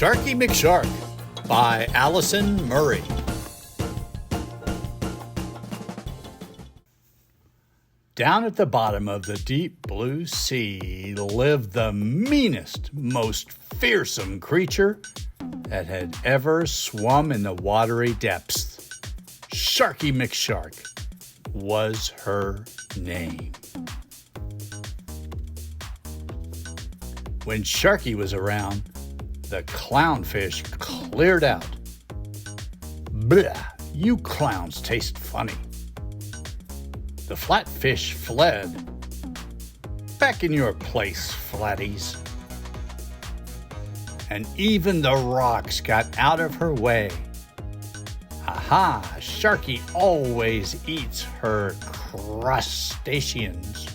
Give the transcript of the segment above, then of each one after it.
Sharky McShark by Allison Murray. Down at the bottom of the deep blue sea lived the meanest, most fearsome creature that had ever swum in the watery depths. Sharky McShark was her name. When Sharky was around, the clownfish cleared out. "Bleh, you clowns taste funny." The flatfish fled. "Back in your place, flatties." And even the rocks got out of her way. Aha, Sharky always eats her crustaceans.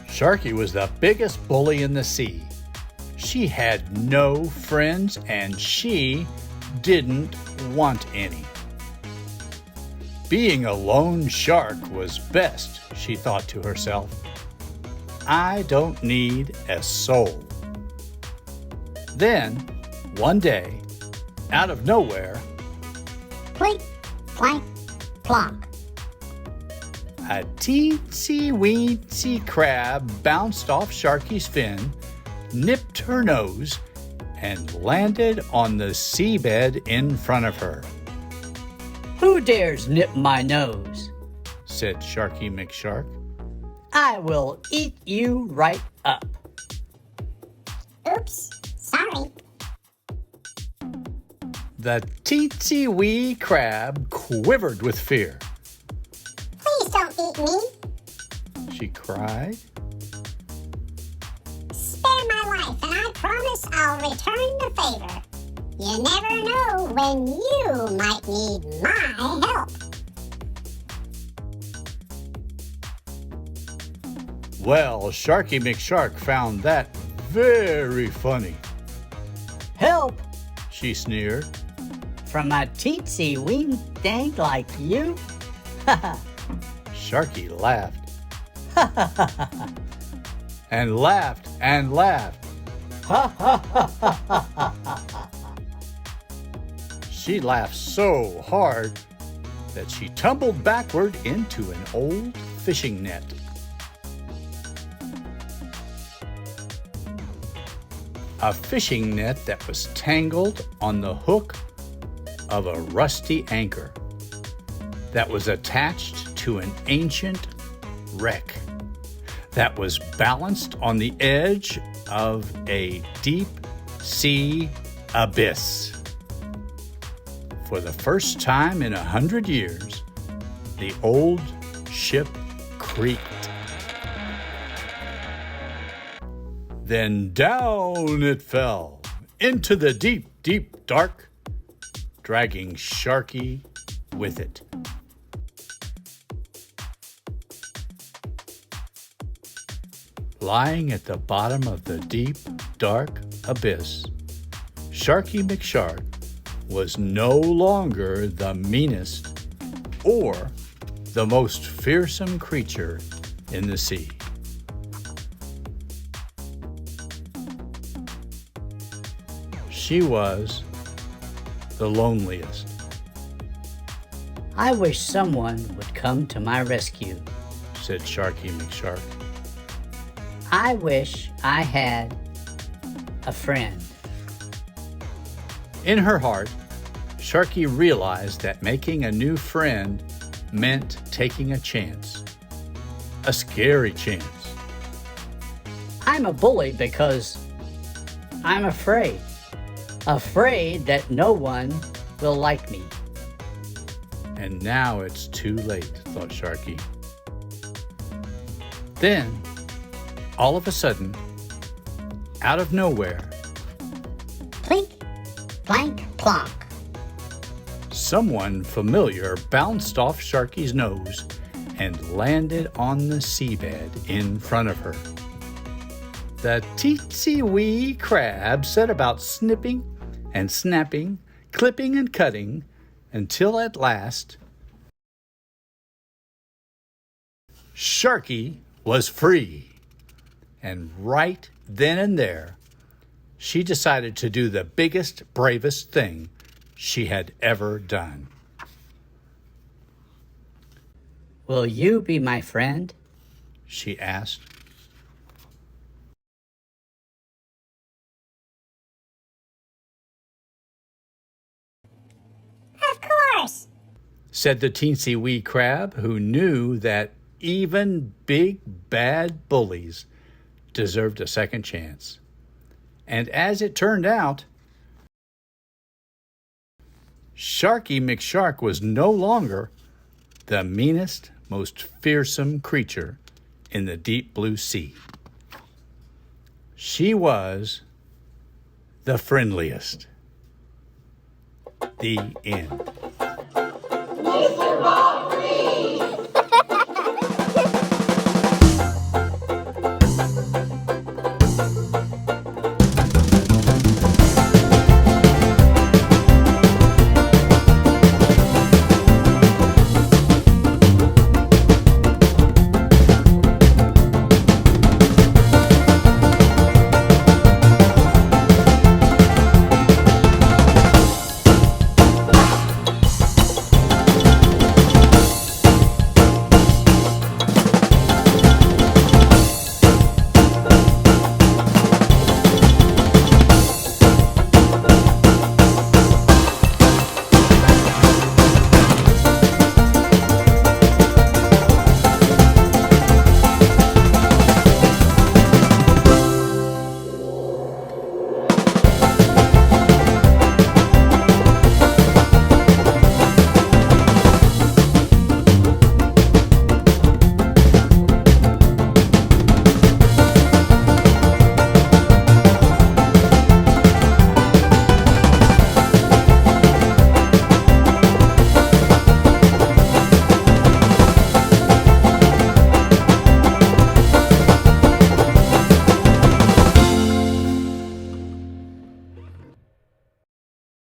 Sharky was the biggest bully in the sea. She had no friends and she didn't want any. Being a lone shark was best, she thought to herself. I don't need a soul. Then, one day, out of nowhere, plink, plank, plonk. A teensy-weensy crab bounced off Sharky's fin, nipped her nose, and landed on the seabed in front of her. "Who dares nip my nose?" said Sharky McShark. "I will eat you right up." Oops, sorry. The teensy-wee crab quivered with fear. Please don't eat me. She cried. Spare my life and I promise I'll return the favor. You never know when you might need my help. Well, Sharky McShark found that very funny. "Help! She sneered. From a teensy ween thing like you?" Sharky laughed. And laughed and laughed. She laughed so hard that she tumbled backward into an old fishing net. A fishing net that was tangled on the hook of a rusty anchor that was attached to an ancient wreck that was balanced on the edge of a deep sea abyss. For the first time in 100 years, the old ship creaked. Then down it fell into the deep, deep dark, dragging Sharky with it. Lying at the bottom of the deep, dark abyss, Sharky McShark was no longer the meanest or the most fearsome creature in the sea. She was the loneliest. "I wish someone would come to my rescue," said Sharky McShark. "I wish I had a friend." In her heart, Sharky realized that making a new friend meant taking a chance. A scary chance. "I'm a bully because I'm afraid. Afraid that no one will like me." And now it's too late, thought Sharky. Then, all of a sudden, out of nowhere, Plink, plank, plonk. someone familiar bounced off Sharky's nose and landed on the seabed in front of her. The teensy-wee crab set about snipping and snapping, clipping and cutting, until at last, Sharky was free. And right then and there, she decided to do the biggest, bravest thing she had ever done. Will you be my friend? She asked. Of course. Said the teensy wee crab, who knew that even big bad bullies deserved a second chance. And as it turned out, Sharky McShark was no longer the meanest, most fearsome creature in the deep blue sea. She was the friendliest. The end. Mr. Bob!